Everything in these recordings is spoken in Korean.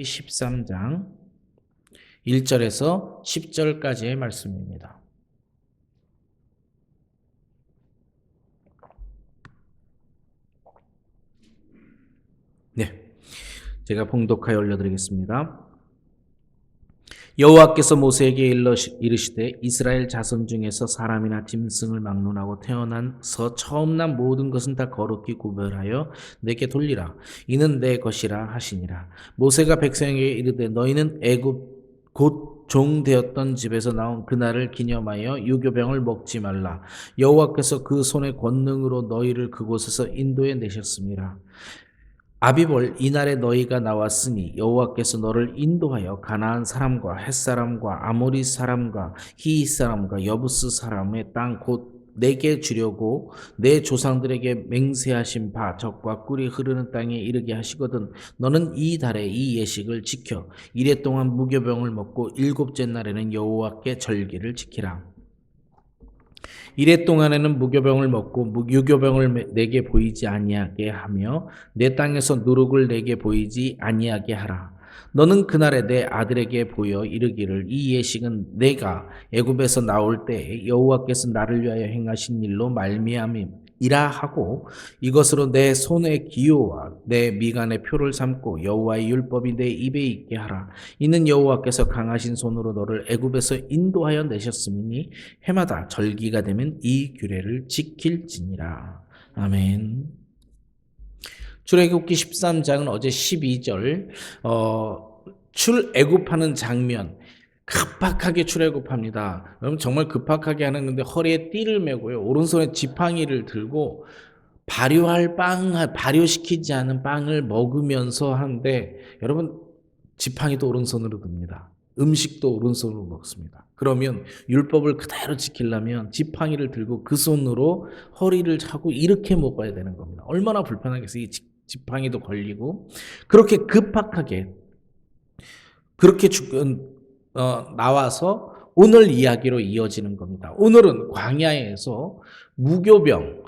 13장 1절에서 10절까지의 말씀입니다. 네, 제가 봉독하여 올려드리겠습니다. 여호와께서 모세에게 이르시되 이스라엘 자손 중에서 사람이나 짐승을 막론하고 태어나서 처음 난 모든 것은 다 거룩히 구별하여 내게 돌리라. 이는 내 것이라 하시니라. 모세가 백성에게 이르되 너희는 애굽 곧 종 되었던 집에서 나온 그날을 기념하여 유교병을 먹지 말라. 여호와께서 그 손의 권능으로 너희를 그곳에서 인도해 내셨습니다. 아비볼 이날에 너희가 나왔으니 여호와께서 너를 인도하여 가나안 사람과 헷 사람과 아모리 사람과 히윗 사람과 여부스 사람의 땅 곧 내게 주려고 내 조상들에게 맹세하신 바 적과 꿀이 흐르는 땅에 이르게 하시거든. 너는 이 달에 이 예식을 지켜 이래 동안 무교병을 먹고 일곱째 날에는 여호와께 절기를 지키라. 이래 동안에는 무교병을 먹고 유교병을 내게 보이지 아니하게 하며 내 땅에서 누룩을 내게 보이지 아니하게 하라. 너는 그날에 내 아들에게 보여 이르기를 이 예식은 내가 애굽에서 나올 때에 여호와께서 나를 위하여 행하신 일로 말미암이라 하고 이것으로 내 손의 기호와 내 미간의 표를 삼고 여호와의 율법이 내 입에 있게 하라. 이는 여호와께서 강하신 손으로 너를 애굽에서 인도하여 내셨음이니 해마다 절기가 되면 이 규례를 지킬지니라. 아멘. 출애굽기 13장은 어제 12절 출애굽하는 장면, 급박하게 출애굽합니다. 여러분 정말 급박하게 하는 건데 허리에 띠를 메고요, 오른손에 지팡이를 들고 발효시키지 않은 빵을 먹으면서 하는데, 여러분 지팡이도 오른손으로 듭니다. 음식도 오른손으로 먹습니다. 그러면 율법을 그대로 지키려면 지팡이를 들고 그 손으로 허리를 차고 이렇게 먹어야 되는 겁니다. 얼마나 불편하겠어요. 이 지팡이도 걸리고. 그렇게 급박하게 그렇게 나와서 오늘 이야기로 이어지는 겁니다. 오늘은 광야에서 무교병,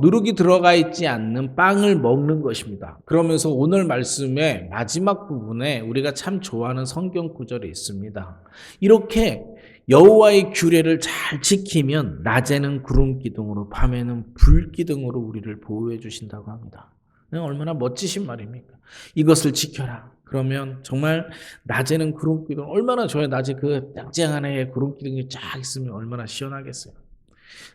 누룩이 들어가 있지 않는 빵을 먹는 것입니다. 그러면서 오늘 말씀의 마지막 부분에 우리가 참 좋아하는 성경 구절이 있습니다. 이렇게 여호와의 규례를 잘 지키면 낮에는 구름 기둥으로 밤에는 불 기둥으로 우리를 보호해 주신다고 합니다. 얼마나 멋지신 말입니까? 이것을 지켜라. 그러면 정말 낮에는 구름 기둥, 얼마나 좋아요. 낮에 그 짱짱한 해에 구름 기둥이 쫙 있으면 얼마나 시원하겠어요.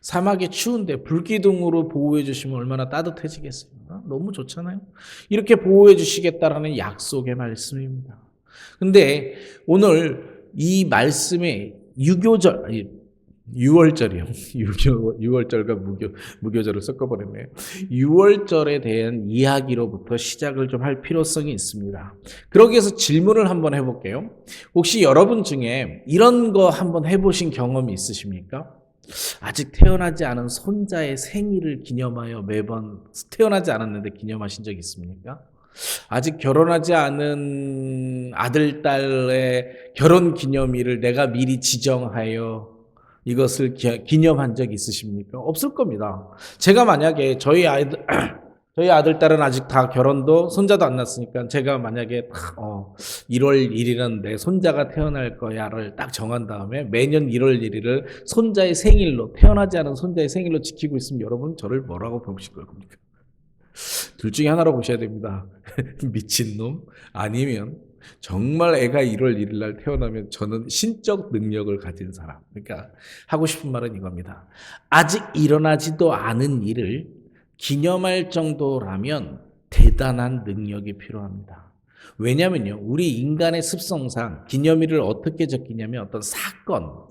사막이 추운데 불기둥으로 보호해 주시면 얼마나 따뜻해지겠어요. 너무 좋잖아요. 이렇게 보호해 주시겠다라는 약속의 말씀입니다. 근데 오늘 이 말씀에 6월절이요. 6월절과 무교절을 섞어버렸네요. 6월절에 대한 이야기로부터 시작을 좀 할 필요성이 있습니다. 그러기 위해서 질문을 한번 해볼게요. 혹시 여러분 중에 이런 거 한번 해보신 경험이 있으십니까? 아직 태어나지 않은 손자의 생일을 기념하여 매번, 태어나지 않았는데 기념하신 적 있습니까? 아직 결혼하지 않은 아들, 딸의 결혼 기념일을 내가 미리 지정하여 이것을 기념한 적 있으십니까? 없을 겁니다. 제가 만약에 저희 아들, 딸은 아직 다 결혼도 손자도 안 났으니까 제가 만약에 1월 1일은 내 손자가 태어날 거야를 딱 정한 다음에 매년 1월 1일을 손자의 생일로, 태어나지 않은 손자의 생일로 지키고 있으면 여러분 저를 뭐라고 보실 겁니까? 둘 중에 하나로 보셔야 됩니다. 미친놈, 아니면 정말 애가 1월 1일 날 태어나면 저는 신적 능력을 가진 사람. 그러니까 하고 싶은 말은 이겁니다. 아직 일어나지도 않은 일을 기념할 정도라면 대단한 능력이 필요합니다. 왜냐면요, 우리 인간의 습성상 기념일을 어떻게 적기냐면 어떤 사건,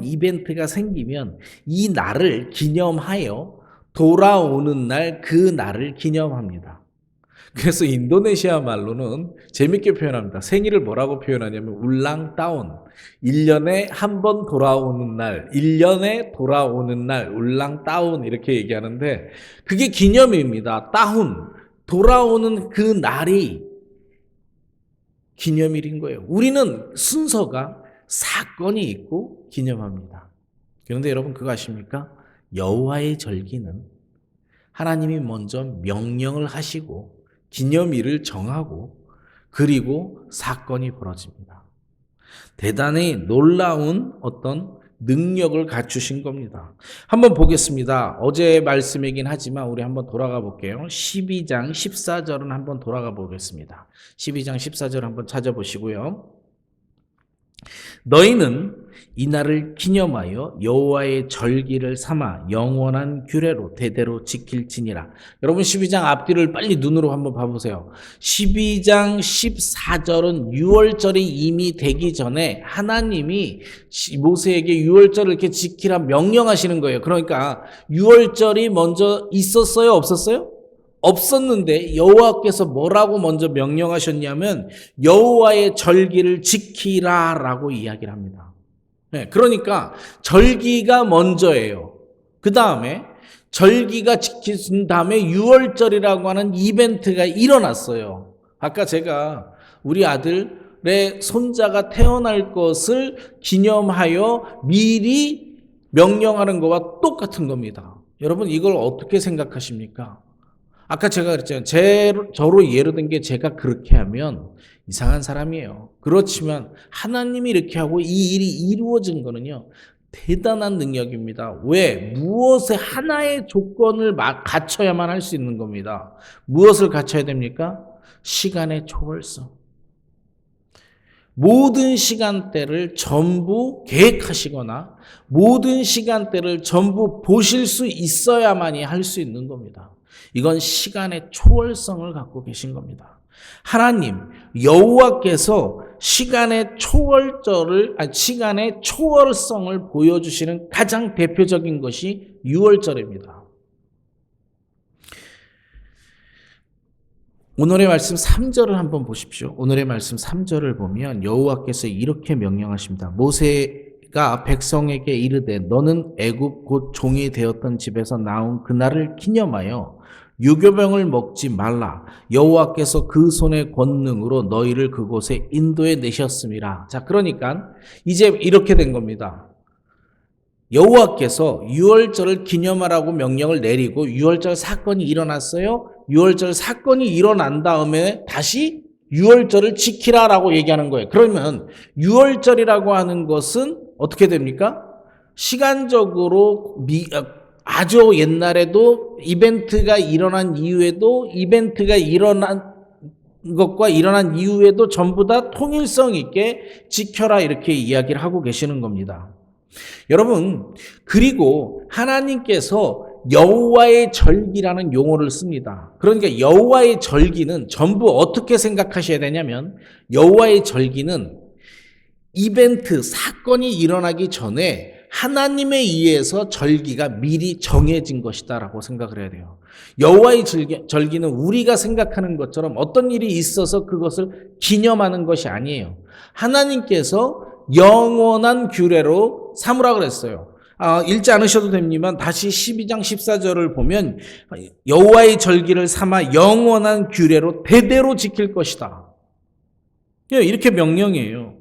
이벤트가 생기면 이 날을 기념하여 돌아오는 날 그 날을 기념합니다. 그래서 인도네시아 말로는 재밌게 표현합니다. 생일을 뭐라고 표현하냐면 울랑따운. 1년에 한 번 돌아오는 날, 1년에 돌아오는 날, 울랑따운 이렇게 얘기하는데 그게 기념일입니다. 따훈, 돌아오는 그 날이 기념일인 거예요. 우리는 순서가 사건이 있고 기념합니다. 그런데 여러분 그거 아십니까? 여호와의 절기는 하나님이 먼저 명령을 하시고 기념일을 정하고 그리고 사건이 벌어집니다. 대단히 놀라운 어떤 능력을 갖추신 겁니다. 한번 보겠습니다. 어제의 말씀이긴 하지만 우리 한번 돌아가 볼게요. 12장 14절은 한번 돌아가 보겠습니다. 12장 14절 한번 찾아보시고요. 너희는 이날을 기념하여 여호와의 절기를 삼아 영원한 규례로 대대로 지킬지니라. 여러분 12장 앞뒤를 빨리 눈으로 한번 봐보세요. 12장 14절은 유월절이 이미 되기 전에 하나님이 모세에게 유월절을 이렇게 지키라 명령하시는 거예요. 그러니까 유월절이 먼저 있었어요? 없었어요? 없었는데 여호와께서 뭐라고 먼저 명령하셨냐면 여호와의 절기를 지키라라고 이야기를 합니다. 네, 그러니까 절기가 먼저예요. 그 다음에 절기가 지켜진 다음에 유월절이라고 하는 이벤트가 일어났어요. 아까 제가 우리 아들의 손자가 태어날 것을 기념하여 미리 명령하는 것과 똑같은 겁니다. 여러분 이걸 어떻게 생각하십니까? 아까 제가 그랬잖아요. 저로 예로 든 게 제가 그렇게 하면 이상한 사람이에요. 그렇지만 하나님이 이렇게 하고 이 일이 이루어진 거는요. 대단한 능력입니다. 왜? 무엇의 하나의 조건을 갖춰야만 할 수 있는 겁니다. 무엇을 갖춰야 됩니까? 시간의 초월성. 모든 시간대를 전부 계획하시거나 모든 시간대를 전부 보실 수 있어야만이 할 수 있는 겁니다. 이건 시간의 초월성을 갖고 계신 겁니다. 하나님 여호와께서 시간의 초월성을 보여주시는 가장 대표적인 것이 유월절입니다. 오늘의 말씀 3절을 한번 보십시오. 오늘의 말씀 3절을 보면 여호와께서 이렇게 명령하십니다. 모세가 백성에게 이르되 너는 애굽 곧 종이 되었던 집에서 나온 그날을 기념하여 유교병을 먹지 말라. 여호와께서 그 손의 권능으로 너희를 그곳에 인도해 내셨음이라. 자, 그러니까 이제 이렇게 된 겁니다. 여호와께서 유월절을 기념하라고 명령을 내리고 유월절 사건이 일어났어요. 유월절 사건이 일어난 다음에 다시 유월절을 지키라라고 얘기하는 거예요. 그러면 유월절이라고 하는 것은 어떻게 됩니까? 시간적으로 아주 옛날에도 이벤트가 일어난 이후에도 이벤트가 일어난 것과 일어난 이후에도 전부 다 통일성 있게 지켜라 이렇게 이야기를 하고 계시는 겁니다. 여러분, 그리고 하나님께서 여호와의 절기라는 용어를 씁니다. 그러니까 여호와의 절기는 전부 어떻게 생각하셔야 되냐면 여호와의 절기는 이벤트, 사건이 일어나기 전에 하나님에 의해서 절기가 미리 정해진 것이다라고 생각을 해야 돼요. 여호와의 절기는 우리가 생각하는 것처럼 어떤 일이 있어서 그것을 기념하는 것이 아니에요. 하나님께서 영원한 규례로 삼으라 그랬어요. 읽지 않으셔도 됩니다만 다시 12장 14절을 보면 여호와의 절기를 삼아 영원한 규례로 대대로 지킬 것이다. 이렇게 명령이에요.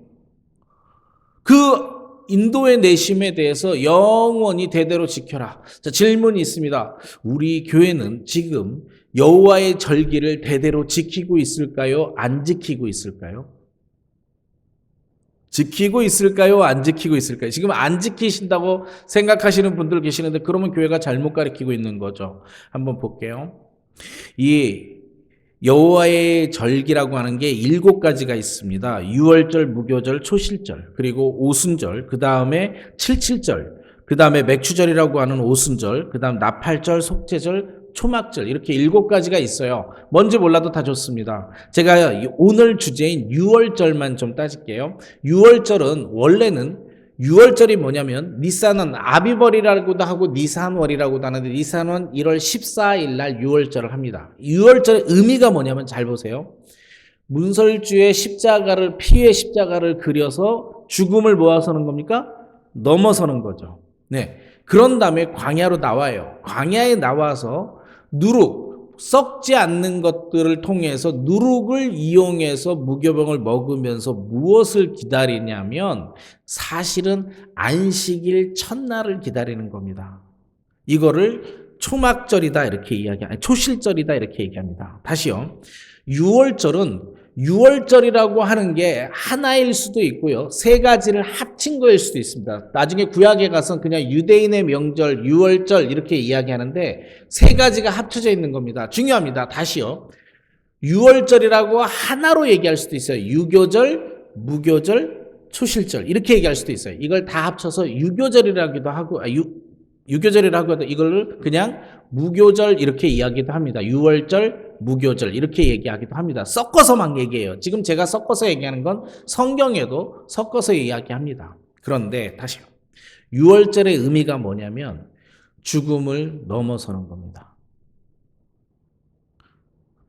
그 인도의 내심에 대해서 영원히 대대로 지켜라. 자, 질문이 있습니다. 우리 교회는 지금 여호와의 절기를 대대로 지키고 있을까요? 안 지키고 있을까요? 지키고 있을까요? 안 지키고 있을까요? 지금 안 지키신다고 생각하시는 분들 계시는데 그러면 교회가 잘못 가르치고 있는 거죠. 한번 볼게요. 이 여호와의 절기라고 하는 게 7가지가 있습니다. 유월절, 무교절, 초실절, 그리고 오순절, 그 다음에 칠칠절, 그 다음에 맥추절이라고 하는 오순절, 그 다음 나팔절, 속죄절, 초막절 이렇게 7가지가 있어요. 뭔지 몰라도 다 좋습니다. 제가 오늘 주제인 유월절만 좀 따질게요. 유월절은 원래는 유월절이 뭐냐면 니산원 아비벌이라고도 하고 니산월이라고도 하는데 니산원 1월 14일 날 유월절을 합니다. 유월절의 의미가 뭐냐면 잘 보세요. 문설주의 피의 십자가를 그려서 죽음을 모아서는 겁니까? 넘어서는 거죠. 네. 그런 다음에 광야로 나와요. 광야에 나와서 썩지 않는 것들을 통해서 누룩을 이용해서 무교병을 먹으면서 무엇을 기다리냐면 사실은 안식일 첫날을 기다리는 겁니다. 이거를 초막절이다 이렇게 초실절이다 이렇게 얘기합니다. 다시요. 유월절은 유월절이라고 하는 게 하나일 수도 있고요. 세 가지를 합친 거일 수도 있습니다. 나중에 구약에 가서 그냥 유대인의 명절, 유월절 이렇게 이야기하는데 세 가지가 합쳐져 있는 겁니다. 중요합니다. 다시요. 유월절이라고 하나로 얘기할 수도 있어요. 유교절, 무교절, 초실절 이렇게 얘기할 수도 있어요. 이걸 다 합쳐서 유교절이라기도 하고 유교절이라고 해도 이걸 그냥 무교절 이렇게 이야기도 합니다. 유월절, 무교절 이렇게 얘기하기도 합니다. 섞어서 막 얘기해요. 지금 제가 섞어서 얘기하는 건 성경에도 섞어서 이야기합니다. 그런데 다시요. 유월절의 의미가 뭐냐면 죽음을 넘어서는 겁니다.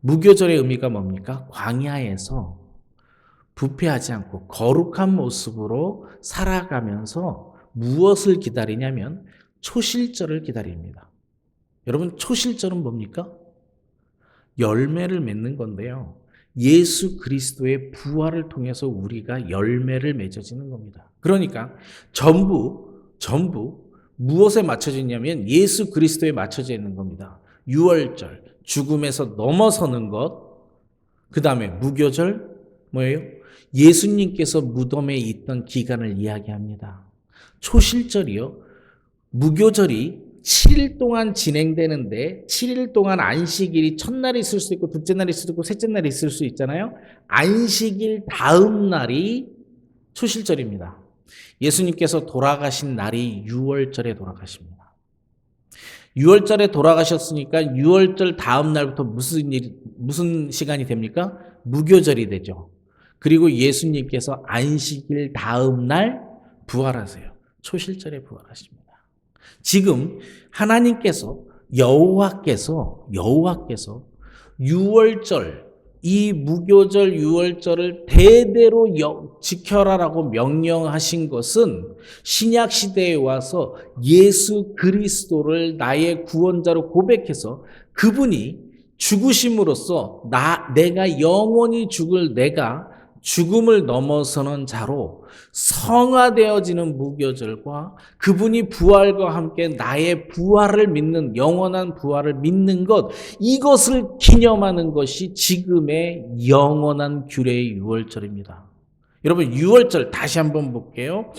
무교절의 의미가 뭡니까? 광야에서 부패하지 않고 거룩한 모습으로 살아가면서 무엇을 기다리냐면 초실절을 기다립니다. 여러분, 초실절은 뭡니까? 열매를 맺는 건데요. 예수 그리스도의 부활을 통해서 우리가 열매를 맺어지는 겁니다. 그러니까 전부 무엇에 맞춰져 있냐면 예수 그리스도에 맞춰져 있는 겁니다. 유월절, 죽음에서 넘어서는 것, 그 다음에 무교절, 뭐예요? 예수님께서 무덤에 있던 기간을 이야기합니다. 초실절이요. 무교절이 7일 동안 진행되는데 7일 동안 안식일이 첫날이 있을 수 있고 둘째 날이 있을 수 있고 셋째 날이 있을 수 있잖아요. 안식일 다음 날이 초실절입니다. 예수님께서 돌아가신 날이 유월절에 돌아가십니다. 유월절에 돌아가셨으니까 유월절 다음 날부터 무슨 시간이 됩니까? 무교절이 되죠. 그리고 예수님께서 안식일 다음 날 부활하세요. 초실절에 부활하십니다. 지금 하나님께서 여호와께서 유월절, 이 무교절 유월절을 대대로 지켜라라고 명령하신 것은 신약 시대에 와서 예수 그리스도를 나의 구원자로 고백해서 그분이 죽으심으로써 내가 영원히 죽을 내가 죽음을 넘어서는 자로 성화되어지는 무교절과 그분이 부활과 함께 나의 부활을 믿는 영원한 부활을 믿는 것, 이것을 기념하는 것이 지금의 영원한 규례의 유월절입니다. 여러분, 유월절 다시 한번 볼게요.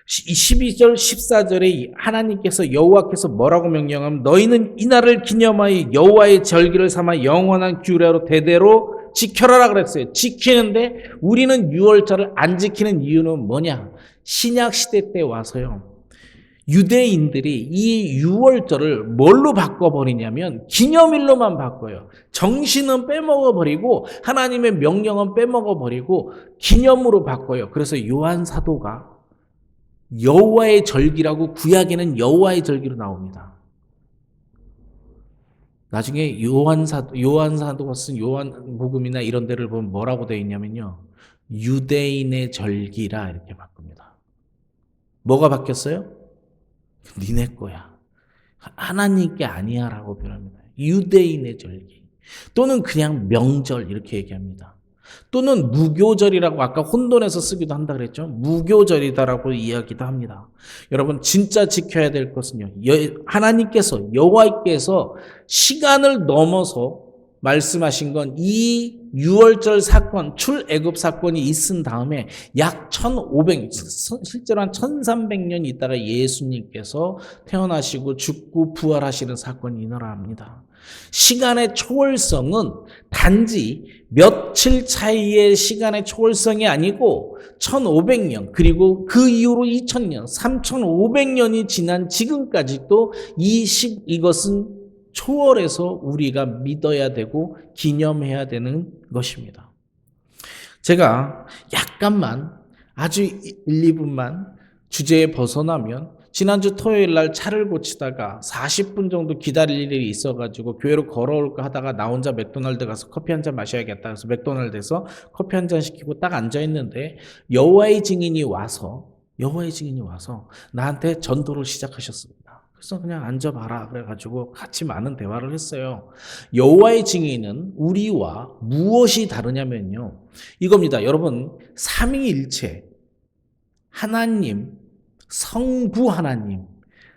12절 14절에 하나님께서 여호와께서 뭐라고 명령하면 너희는 이 날을 기념하여 여호와의 절기를 삼아 영원한 규례로 대대로 지켜라라 그랬어요. 지키는데 우리는 유월절을 안 지키는 이유는 뭐냐? 신약 시대 때 와서요. 유대인들이 이 유월절을 뭘로 바꿔버리냐면 기념일로만 바꿔요. 정신은 빼먹어버리고 하나님의 명령은 빼먹어버리고 기념으로 바꿔요. 그래서 요한 사도가 여호와의 절기라고 구약에는 여호와의 절기로 나옵니다. 나중에 요한 사도가 쓴 요한복음이나 이런 데를 보면 뭐라고 되어 있냐면요. 유대인의 절기라 이렇게 바꿉니다. 뭐가 바뀌었어요? 니네 거야. 하나님께 아니야라고 표현합니다. 유대인의 절기. 또는 그냥 명절 이렇게 얘기합니다. 또는 무교절이라고 아까 혼돈해서 쓰기도 한다 그랬죠. 무교절이다라고 이야기도 합니다. 여러분 진짜 지켜야 될 것은요. 하나님께서 여호와께서 시간을 넘어서 말씀하신 건 이 유월절 사건, 출애굽 사건이 있은 다음에 약 1500, 실제로 한 1300년 있다가 예수님께서 태어나시고 죽고 부활하시는 사건이 일어납니다. 시간의 초월성은 단지 며칠 차이의 시간의 초월성이 아니고 1500년 그리고 그 이후로 2000년, 3500년이 지난 지금까지도 이것은 초월해서 우리가 믿어야 되고 기념해야 되는 것입니다. 제가 약간만 아주 1, 2분만 주제에 벗어나면 지난주 토요일 날 차를 고치다가 40분 정도 기다릴 일이 있어가지고 교회로 걸어올까 하다가 나 혼자 맥도날드 가서 커피 한 잔 마셔야겠다 해서 맥도날드에서 커피 한 잔 시키고 딱 앉아있는데 여호와의 증인이 와서 나한테 전도를 시작하셨습니다. 그래서 그냥 앉아봐라 그래가지고 같이 많은 대화를 했어요. 여호와의 증인은 우리와 무엇이 다르냐면요. 이겁니다. 여러분 삼위일체 하나님, 성부 하나님,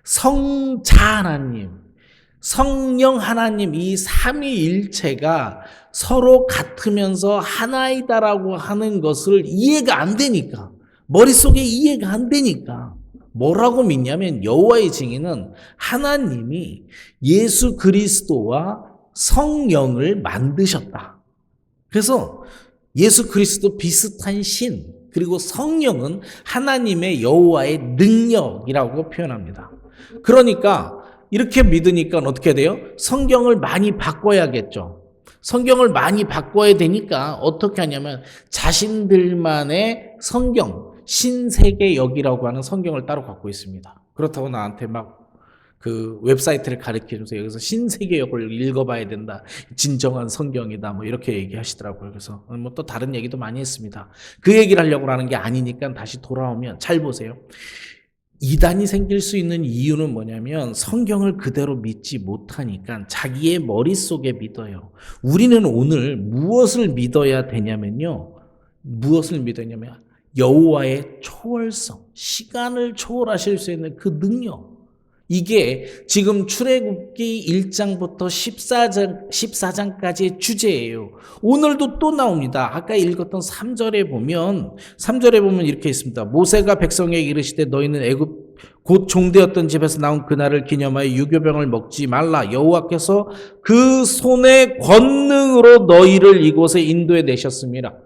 성자 하나님, 성령 하나님 이 삼위일체가 서로 같으면서 하나이다라고 하는 것을 이해가 안 되니까, 머릿속에 이해가 안 되니까 뭐라고 믿냐면 여호와의 증인은 하나님이 예수 그리스도와 성령을 만드셨다. 그래서 예수 그리스도 비슷한 신, 그리고 성령은 하나님의 여호와의 능력이라고 표현합니다. 그러니까 이렇게 믿으니까 어떻게 돼요? 성경을 많이 바꿔야겠죠. 성경을 많이 바꿔야 되니까 어떻게 하냐면 자신들만의 성경, 신세계역이라고 하는 성경을 따로 갖고 있습니다. 그렇다고 나한테 막 그 웹사이트를 가르쳐줘서 여기서 신세계역을 읽어봐야 된다. 진정한 성경이다. 뭐 이렇게 얘기하시더라고요. 그래서 뭐 또 다른 얘기도 많이 했습니다. 그 얘기를 하려고 하는 게 아니니까 다시 돌아오면 잘 보세요. 이단이 생길 수 있는 이유는 뭐냐면 성경을 그대로 믿지 못하니까 자기의 머릿속에 믿어요. 우리는 오늘 무엇을 믿어야 되냐면요. 무엇을 믿었냐면 여호와의 초월성, 시간을 초월하실 수 있는 그 능력. 이게 지금 출애굽기 1장부터 14장까지의 주제예요. 오늘도 또 나옵니다. 아까 읽었던 3절에 보면 이렇게 있습니다. 모세가 백성에게 이르시되 너희는 애굽 곧 종되었던 집에서 나온 그날을 기념하여 유교병을 먹지 말라. 여호와께서 그 손의 권능으로 너희를 이곳에 인도해 내셨습니다.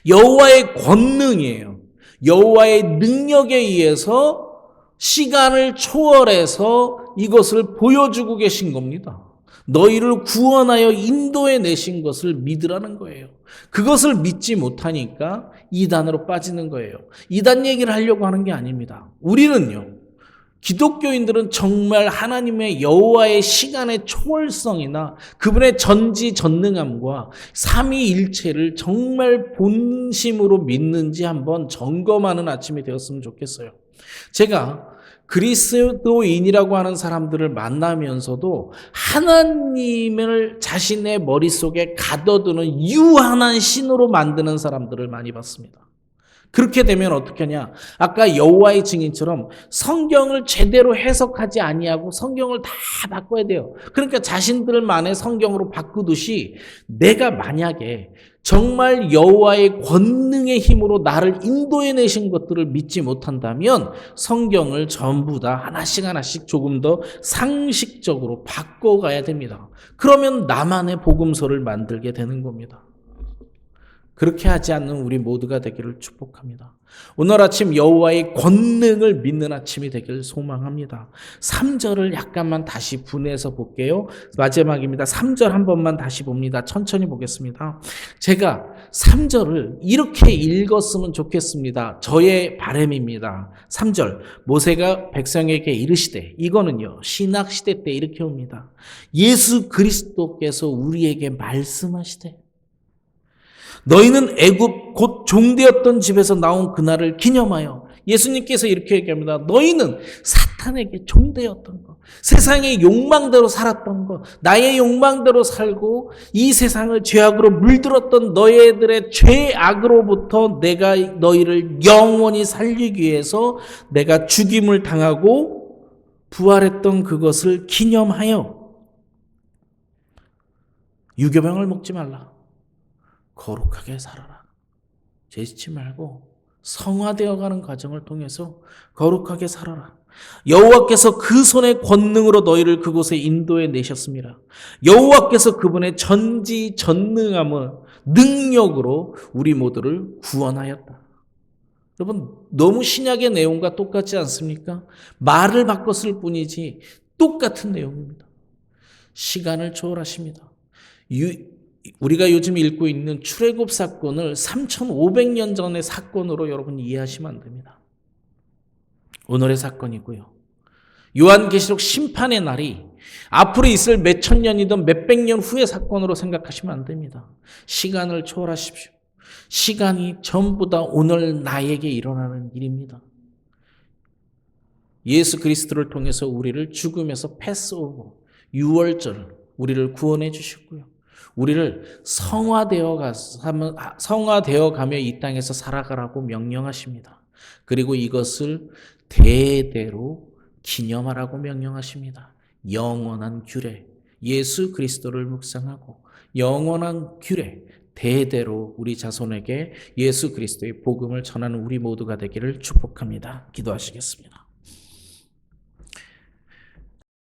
여호와의 권능이에요. 여호와의 능력에 의해서 시간을 초월해서 이것을 보여주고 계신 겁니다. 너희를 구원하여 인도해 내신 것을 믿으라는 거예요. 그것을 믿지 못하니까 이단으로 빠지는 거예요. 이단 얘기를 하려고 하는 게 아닙니다. 우리는요, 기독교인들은 정말 하나님의 여호와의 시간의 초월성이나 그분의 전지전능함과 삼위일체를 정말 본심으로 믿는지 한번 점검하는 아침이 되었으면 좋겠어요. 제가 그리스도인이라고 하는 사람들을 만나면서도 하나님을 자신의 머릿속에 가둬두는 유한한 신으로 만드는 사람들을 많이 봤습니다. 그렇게 되면 어떻게 하냐? 아까 여호와의 증인처럼 성경을 제대로 해석하지 아니하고 성경을 다 바꿔야 돼요. 그러니까 자신들만의 성경으로 바꾸듯이 내가 만약에 정말 여호와의 권능의 힘으로 나를 인도해 내신 것들을 믿지 못한다면 성경을 전부 다 하나씩 조금 더 상식적으로 바꿔가야 됩니다. 그러면 나만의 복음서를 만들게 되는 겁니다. 그렇게 하지 않는 우리 모두가 되기를 축복합니다. 오늘 아침 여호와의 권능을 믿는 아침이 되길 소망합니다. 3절을 약간만 다시 분해서 볼게요. 마지막입니다. 3절 한 번만 다시 봅니다. 천천히 보겠습니다. 제가 3절을 이렇게 읽었으면 좋겠습니다. 저의 바람입니다. 3절 모세가 백성에게 이르시되, 이거는요 신학시대 때 이렇게 옵니다. 예수 그리스도께서 우리에게 말씀하시되 너희는 애굽 곧 종되었던 집에서 나온 그날을 기념하여, 예수님께서 이렇게 얘기합니다. 너희는 사탄에게 종되었던 것, 세상의 욕망대로 살았던 것, 나의 욕망대로 살고 이 세상을 죄악으로 물들었던 너희들의 죄악으로부터 내가 너희를 영원히 살리기 위해서 내가 죽임을 당하고 부활했던 그것을 기념하여 유교병을 먹지 말라. 거룩하게 살아라. 죄짓지 말고 성화되어가는 과정을 통해서 거룩하게 살아라. 여호와께서 그 손의 권능으로 너희를 그곳에 인도해 내셨습니다. 여호와께서 그분의 전지전능함을 능력으로 우리 모두를 구원하였다. 여러분, 너무 신약의 내용과 똑같지 않습니까? 말을 바꿨을 뿐이지 똑같은 내용입니다. 시간을 초월하십니다. 우리가 요즘 읽고 있는 출애굽 사건을 3500년 전의 사건으로 여러분 이해하시면 안 됩니다. 오늘의 사건이고요. 요한계시록 심판의 날이 앞으로 있을 몇천 년이든 몇백 년 후의 사건으로 생각하시면 안 됩니다. 시간을 초월하십시오. 시간이 전부 다 오늘 나에게 일어나는 일입니다. 예수 그리스도를 통해서 우리를 죽음에서 패스오버, 유월절 우리를 구원해 주셨고요. 우리를 성화되어 가며 이 땅에서 살아가라고 명령하십니다. 그리고 이것을 대대로 기념하라고 명령하십니다. 영원한 규례, 예수 그리스도를 묵상하고 영원한 규례, 대대로 우리 자손에게 예수 그리스도의 복음을 전하는 우리 모두가 되기를 축복합니다. 기도하시겠습니다.